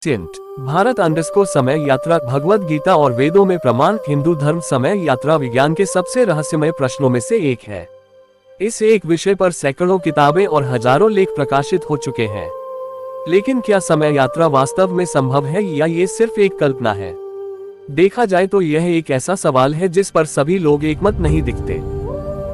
Bharat underscore समय यात्रा भगवद गीता और वेदों में प्रमाण हिंदू धर्म समय यात्रा विज्ञान के सबसे रहस्यमय प्रश्नों में से एक है। इस एक विषय पर सैकड़ों किताबें और हजारों लेख प्रकाशित हो चुके हैं। लेकिन क्या समय यात्रा वास्तव में संभव है या ये सिर्फ एक कल्पना है? देखा जाए तो यह एक ऐसा सवाल है जिस पर सभी लोग एकमत नहीं दिखते।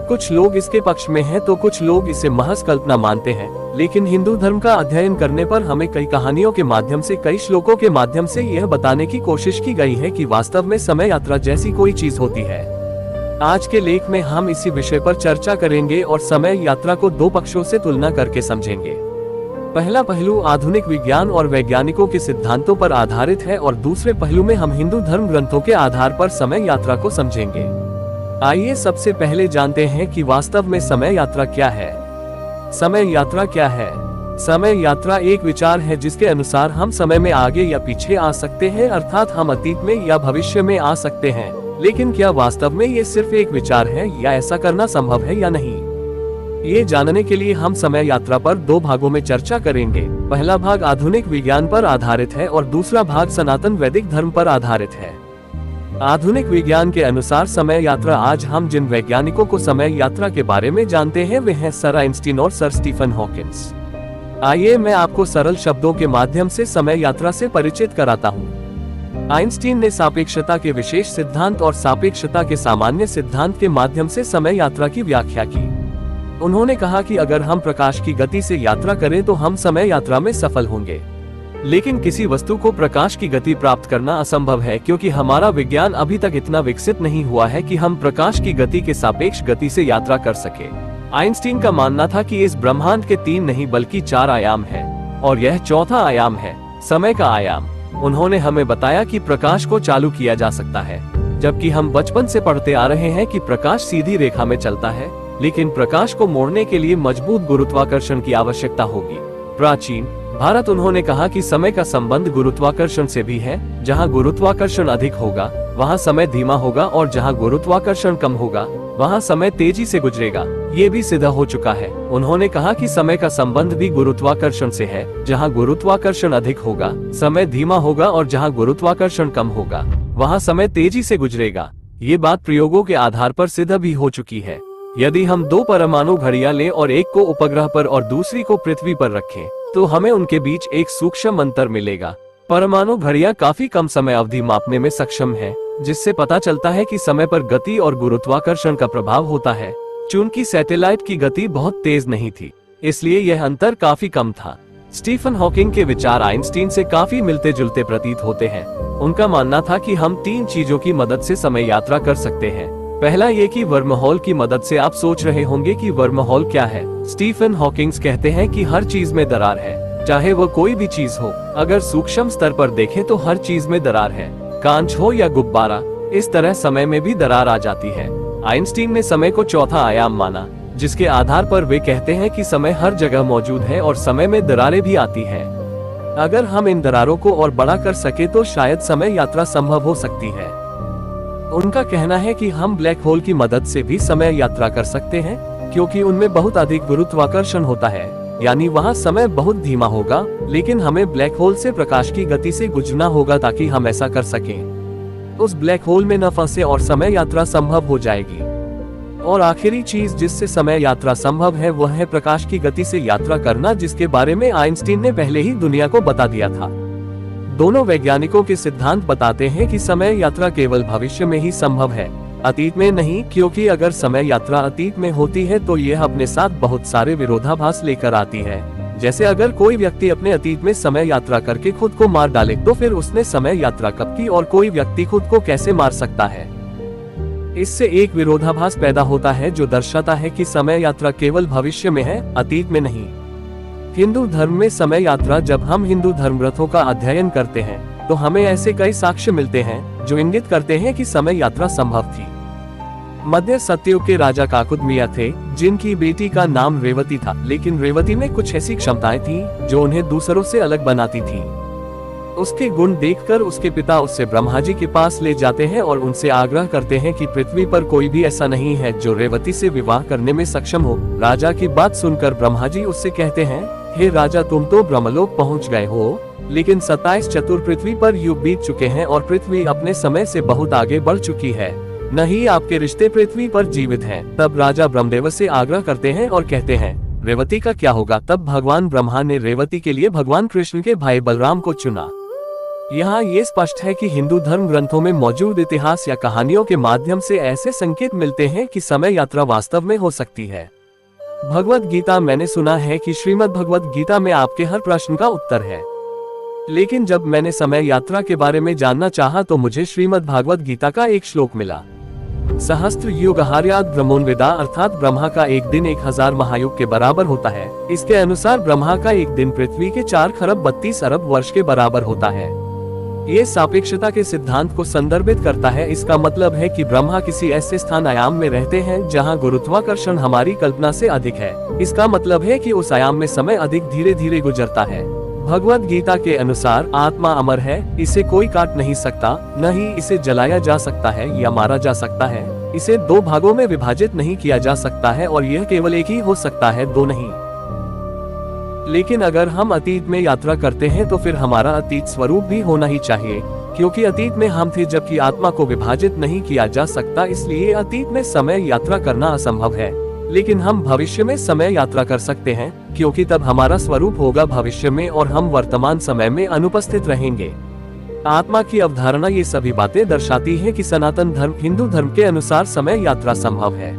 कुछ लोग इसके पक्ष में हैं तो कुछ लोग इसे महज कल्पना मानते हैं। लेकिन हिंदू धर्म का अध्ययन करने पर हमें कई कहानियों के माध्यम से, कई श्लोकों के माध्यम से यह बताने की कोशिश की गई है कि वास्तव में समय यात्रा जैसी कोई चीज होती है। आज के लेख में हम इसी विषय पर चर्चा करेंगे और समय यात्रा को दो पक्षों से तुलना करके समझेंगे। पहला पहलू आधुनिक विज्ञान और वैज्ञानिकों के सिद्धांतों पर आधारित है और दूसरे पहलू में हम हिंदू धर्म ग्रंथों के आधार पर समय यात्रा को समझेंगे। आइए सबसे पहले जानते हैं कि वास्तव में समय यात्रा क्या है। समय यात्रा क्या है? समय यात्रा एक विचार है जिसके अनुसार हम समय में आगे या पीछे आ सकते हैं, अर्थात हम अतीत में या भविष्य में आ सकते हैं। लेकिन क्या वास्तव में ये सिर्फ एक विचार है या ऐसा करना संभव है या नहीं? ये जानने के लिए हम समय यात्रा पर दो भागों में चर्चा करेंगे। पहला भाग आधुनिक विज्ञान पर आधारित है और दूसरा भाग सनातन वैदिक धर्म पर आधारित है। आधुनिक विज्ञान के अनुसार समय यात्रा, आज हम जिन वैज्ञानिकों को समय यात्रा के बारे में जानते हैं वे हैं सर आइंस्टीन और सर स्टीफन हॉकिंस। आइए मैं आपको सरल शब्दों के माध्यम से समय यात्रा से परिचित कराता हूँ। आइंस्टीन ने सापेक्षता के विशेष सिद्धांत और सापेक्षता के सामान्य सिद्धांत के माध्यम से समय यात्रा की व्याख्या की। उन्होंने कहा कि अगर हम प्रकाश की गति से यात्रा करें तो हम समय यात्रा में सफल होंगे। लेकिन किसी वस्तु को प्रकाश की गति प्राप्त करना असंभव है, क्योंकि हमारा विज्ञान अभी तक इतना विकसित नहीं हुआ है कि हम प्रकाश की गति के सापेक्ष गति से यात्रा कर सके। आइंस्टीन का मानना था कि इस ब्रह्मांड के 3 नहीं बल्कि 4 आयाम है और यह चौथा आयाम है, समय का आयाम। उन्होंने हमें बताया कि प्रकाश को चालू किया जा सकता है, जबकि हम बचपन से पढ़ते आ रहे हैं कि प्रकाश सीधी रेखा में चलता है, लेकिन प्रकाश को मोड़ने के लिए मजबूत गुरुत्वाकर्षण की आवश्यकता होगी। प्राचीन भारत, उन्होंने कहा कि समय का संबंध गुरुत्वाकर्षण से भी है। जहां गुरुत्वाकर्षण अधिक होगा वहां समय धीमा होगा और जहां गुरुत्वाकर्षण कम होगा वहां समय तेजी से गुजरेगा। ये भी सिद्ध हो चुका है। उन्होंने कहा कि समय का संबंध भी गुरुत्वाकर्षण से है। जहां गुरुत्वाकर्षण अधिक होगा समय धीमा होगा और जहां गुरुत्वाकर्षण कम होगा वहां समय तेजी से गुजरेगा। ये बात प्रयोगों के आधार पर सिद्ध भी हो चुकी है। यदि हम 2 परमाणु घड़ियां लें और एक को उपग्रह पर और दूसरी को पृथ्वी पर रखें तो हमें उनके बीच एक सूक्ष्म अंतर मिलेगा। परमाणु घड़ियां काफी कम समय अवधि मापने में सक्षम है, जिससे पता चलता है कि समय पर गति और गुरुत्वाकर्षण का प्रभाव होता है। चूंकि सैटेलाइट की गति बहुत तेज नहीं थी, इसलिए यह अंतर काफी कम था। स्टीफन हॉकिंग के विचार आइंस्टीन से काफी मिलते जुलते प्रतीत होते हैं। उनका मानना था कि हम 3 चीजों की मदद से समय यात्रा कर सकते हैं। पहला ये कि वर्महोल की मदद से। आप सोच रहे होंगे कि वर्महोल क्या है। स्टीफन हॉकिंग्स कहते हैं कि हर चीज में दरार है, चाहे वो कोई भी चीज हो। अगर सूक्ष्म स्तर पर देखें तो हर चीज में दरार है, कांच हो या गुब्बारा। इस तरह समय में भी दरार आ जाती है। आइंस्टीन ने समय को चौथा आयाम माना, जिसके आधार पर वे कहते हैं कि समय हर जगह मौजूद है और समय में दरारें भी आती है। अगर हम इन दरारों को और बड़ा कर सके तो शायद समय यात्रा संभव हो सकती है। उनका कहना है कि हम ब्लैक होल की मदद से भी समय यात्रा कर सकते हैं, क्योंकि उनमें बहुत अधिक गुरुत्वाकर्षण होता है, यानी वहां समय बहुत धीमा होगा। लेकिन हमें ब्लैक होल से प्रकाश की गति से गुजरना होगा ताकि हम ऐसा कर सकें। उस ब्लैक होल में न फंसे और समय यात्रा संभव हो जाएगी। और आखिरी चीज जिससे समय यात्रा संभव है वह है प्रकाश की गति से यात्रा करना, जिसके बारे में आइंस्टीन ने पहले ही दुनिया को बता दिया था। दोनों वैज्ञानिकों के सिद्धांत बताते हैं कि समय यात्रा केवल भविष्य में ही संभव है, अतीत में नहीं, क्योंकि अगर समय यात्रा अतीत में होती है तो यह अपने साथ बहुत सारे विरोधाभास लेकर आती है। जैसे अगर कोई व्यक्ति अपने अतीत में समय यात्रा करके खुद को मार डाले तो फिर उसने समय यात्रा कब की और कोई व्यक्ति खुद को कैसे मार सकता है? इससे एक विरोधाभास पैदा होता है जो दर्शाता है कि समय यात्रा केवल भविष्य में है, अतीत में नहीं। हिंदू धर्म में समय यात्रा, जब हम हिंदू धर्म ग्रंथों का अध्ययन करते हैं तो हमें ऐसे कई साक्ष्य मिलते हैं जो इंगित करते हैं कि समय यात्रा संभव थी। मध्य सतयुग के राजा काकुदमिया थे, जिनकी बेटी का नाम रेवती था। लेकिन रेवती में कुछ ऐसी क्षमताएं थी जो उन्हें दूसरों से अलग बनाती थी। उसके गुण देखकर उसके पिता उससे ब्रह्मा जी के पास ले जाते हैं और उनसे आग्रह करते हैं कि पृथ्वी पर कोई भी ऐसा नहीं है जो रेवती से विवाह करने में सक्षम हो। राजा की बात सुनकर ब्रह्मा जी उससे कहते हैं, हे राजा, तुम तो ब्रह्मलोक पहुंच गए हो, लेकिन 27 चतुर पृथ्वी पर युग बीत चुके हैं और पृथ्वी अपने समय से बहुत आगे बढ़ चुकी है। नहीं आपके रिश्ते पृथ्वी पर जीवित हैं। तब राजा ब्रह्मदेव से आग्रह करते हैं और कहते हैं, रेवती का क्या होगा? तब भगवान ब्रह्मा ने रेवती के लिए भगवान कृष्ण के भाई बलराम को चुना। यहाँ ये स्पष्ट है कि हिंदू धर्म ग्रंथों में मौजूद इतिहास या कहानियों के माध्यम से ऐसे संकेत मिलते हैं कि समय यात्रा वास्तव में हो सकती है। भगवत गीता, मैंने सुना है कि श्रीमद् भगवत गीता में आपके हर प्रश्न का उत्तर है। लेकिन जब मैंने समय यात्रा के बारे में जानना चाहा तो मुझे श्रीमद् भागवत गीता का एक श्लोक मिला। सहस्त्र युग हार्याद ब्रह्मोन्वेदा, अर्थात ब्रह्मा का एक दिन 1000 महायुग के बराबर होता है। इसके अनुसार ब्रह्मा का एक दिन पृथ्वी के 4 खरब 32 अरब वर्ष के बराबर होता है। ये सापेक्षता के सिद्धांत को संदर्भित करता है। इसका मतलब है कि ब्रह्मा किसी ऐसे स्थान आयाम में रहते हैं जहां गुरुत्वाकर्षण हमारी कल्पना से अधिक है। इसका मतलब है कि उस आयाम में समय अधिक धीरे धीरे गुजरता है। भगवत गीता के अनुसार आत्मा अमर है, इसे कोई काट नहीं सकता, न ही इसे जलाया जा सकता है या मारा जा सकता है। इसे 2 भागों में विभाजित नहीं किया जा सकता है और यह केवल एक ही हो सकता है, 2 नहीं। लेकिन अगर हम अतीत में यात्रा करते हैं तो फिर हमारा अतीत स्वरूप भी होना ही चाहिए, क्योंकि अतीत में हम थे जबकि आत्मा को विभाजित नहीं किया जा सकता, इसलिए अतीत में समय यात्रा करना असंभव है। लेकिन हम भविष्य में समय यात्रा कर सकते हैं, क्योंकि तब हमारा स्वरूप होगा भविष्य में और हम वर्तमान समय में अनुपस्थित रहेंगे। आत्मा की अवधारणा, ये सभी बातें दर्शाती है कि सनातन धर्म, हिंदू धर्म के अनुसार समय यात्रा संभव है।